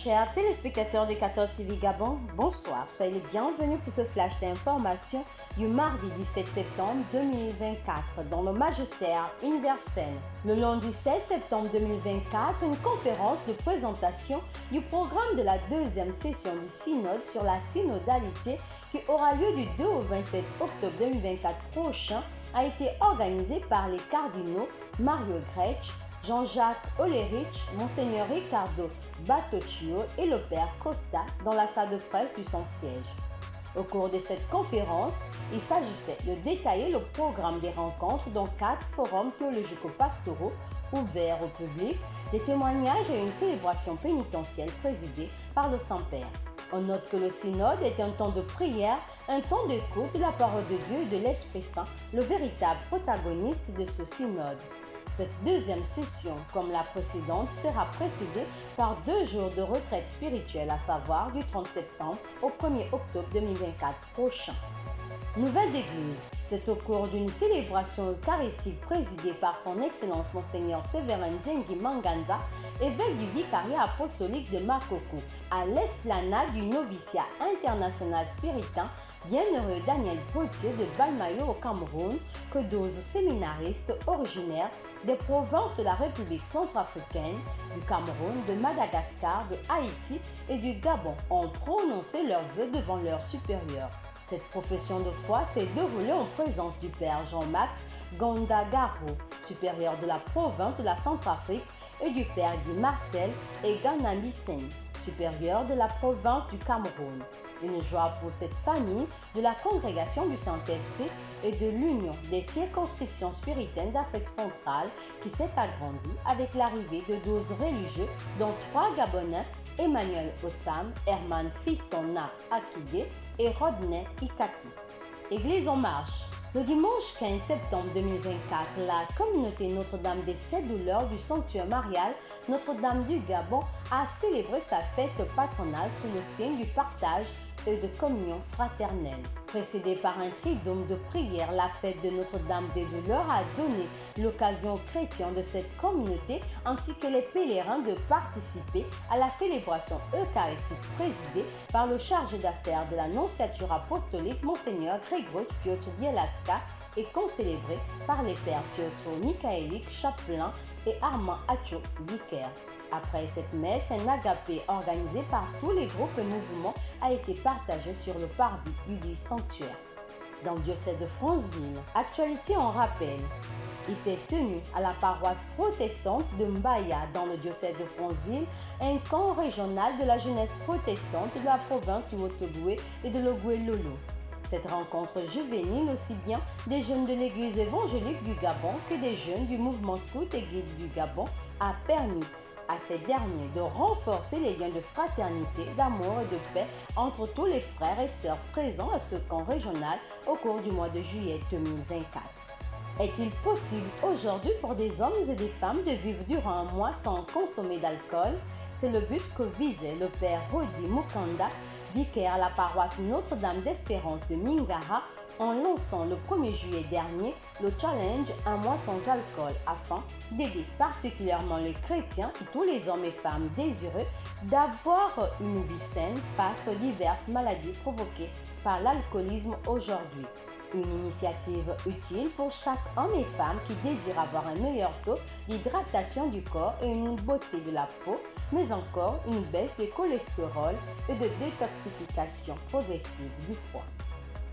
Chers téléspectateurs de 14 TV Gabon, bonsoir. Soyez les bienvenus pour ce flash d'information du mardi 17 septembre 2024 dans le magistère universel. Le lundi 16 septembre 2024, une conférence de présentation du programme de la deuxième session du synode sur la synodalité qui aura lieu du 2 au 27 octobre 2024 prochain a été organisée par les cardinaux Mario Gretsch, Jean-Jacques Olerich, Monseigneur Ricardo Batocchio et le Père Costa dans la salle de presse du Saint-Siège. Au cours de cette conférence, il s'agissait de détailler le programme des rencontres dans 4 forums théologico-pastoraux ouverts au public, des témoignages et une célébration pénitentielle présidée par le Saint-Père. On note que le synode est un temps de prière, un temps d'écoute de la parole de Dieu et de l'Esprit Saint, le véritable protagoniste de ce synode. Cette deuxième session, comme la précédente, sera précédée par 2 jours de retraite spirituelle, à savoir du 30 septembre au 1er octobre 2024 prochain. Nouvelle d'Église. C'est au cours d'une célébration eucharistique présidée par son Excellence Monseigneur Séverin Zengi Manganza, évêque du vicariat apostolique de Makoko, à l'esplanade du noviciat international spiritain Bienheureux Daniel Potier de Balmayo au Cameroun, que 12 séminaristes originaires des provinces de la République centrafricaine, du Cameroun, de Madagascar, de Haïti et du Gabon ont prononcé leurs vœux devant leurs supérieurs. Cette profession de foi s'est déroulée en présence du Père Jean-Max Gondagaro, supérieur de la province de la Centrafrique, et du Père Guy Marcel Eganamisen, supérieur de la province du Cameroun. Une joie pour cette famille de la congrégation du Saint-Esprit et de l'Union des circonscriptions spiritaines d'Afrique centrale qui s'est agrandie avec l'arrivée de 12 religieux, dont 3 Gabonais, Emmanuel Otam, Herman Fistona Akide et Rodney Ikatu. Église en marche. Le dimanche 15 septembre 2024, la communauté Notre-Dame des 7 douleurs du sanctuaire marial Notre-Dame du Gabon a célébré sa fête patronale sous le signe du partage et de communion fraternelle. Précédée par un triduum de prière, la fête de Notre-Dame des Douleurs a donné l'occasion aux chrétiens de cette communauté ainsi que les pèlerins de participer à la célébration eucharistique présidée par le chargé d'affaires de la nonciature apostolique Monseigneur Grégory Piotr Bielaska et concélébrée par les pères Piotr Michaelik, chapelain, et Armand Acho, vicaire. Après cette messe, un agapé organisé par tous les groupes et mouvements a été partagé sur le parvis du sanctuaire. Dans le diocèse de Franceville, actualité en rappel. Il s'est tenu à la paroisse protestante de Mbaya dans le diocèse de Franceville un camp régional de la jeunesse protestante de la province du Haut-Ogooué et de l'Ogooué-Lolo. Cette rencontre juvénile, aussi bien des jeunes de l'église évangélique du Gabon que des jeunes du mouvement scout et guide du Gabon, a permis à ces derniers de renforcer les liens de fraternité, d'amour et de paix entre tous les frères et sœurs présents à ce camp régional au cours du mois de juillet 2024. Est-il possible aujourd'hui pour des hommes et des femmes de vivre durant un mois sans consommer d'alcool? C'est le but que visait le père Rodi Mukanda, vicaire à la paroisse Notre-Dame d'Espérance de Mingara, en lançant le 1er juillet dernier le challenge Un mois sans alcool afin d'aider particulièrement les chrétiens et tous les hommes et femmes désireux d'avoir une vie saine face aux diverses maladies provoquées par l'alcoolisme aujourd'hui. Une initiative utile pour chaque homme et femme qui désire avoir un meilleur taux d'hydratation du corps et une beauté de la peau, mais encore une baisse de cholestérol et de détoxification progressive du foie.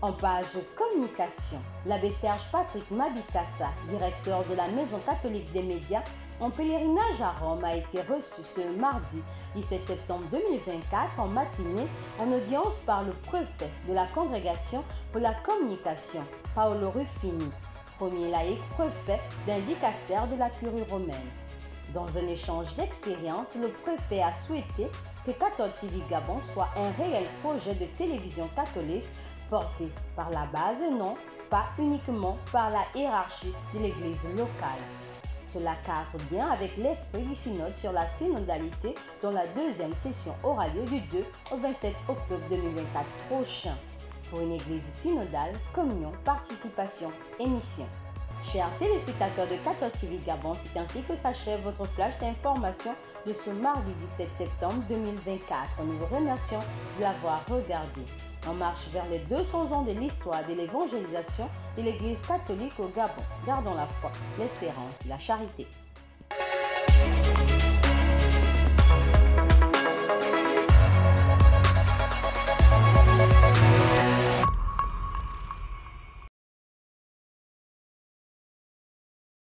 En page communication, l'abbé Serge Patrick Mabikassa, directeur de la Maison catholique des médias, en pèlerinage à Rome, a été reçu ce mardi 17 septembre 2024 en matinée en audience par le préfet de la Congrégation pour la communication, Paolo Ruffini, premier laïc préfet d'un dicastère de la Curie romaine. Dans un échange d'expérience, le préfet a souhaité que 14 TV Gabon soit un réel projet de télévision catholique porté par la base et non pas uniquement par la hiérarchie de l'église locale. Cela cadre bien avec l'esprit du synode sur la synodalité dont la deuxième session aura lieu du 2 au 27 octobre 2024 prochain. Pour une église synodale, communion, participation et mission. Chers téléspectateurs de 14 TV Gabon, c'est ainsi que s'achève votre flash d'information de ce mardi 17 septembre 2024. Nous vous remercions de l'avoir regardé. On marche vers les 200 ans de l'histoire de l'évangélisation de l'Église catholique au Gabon. Gardons la foi, l'espérance, la charité.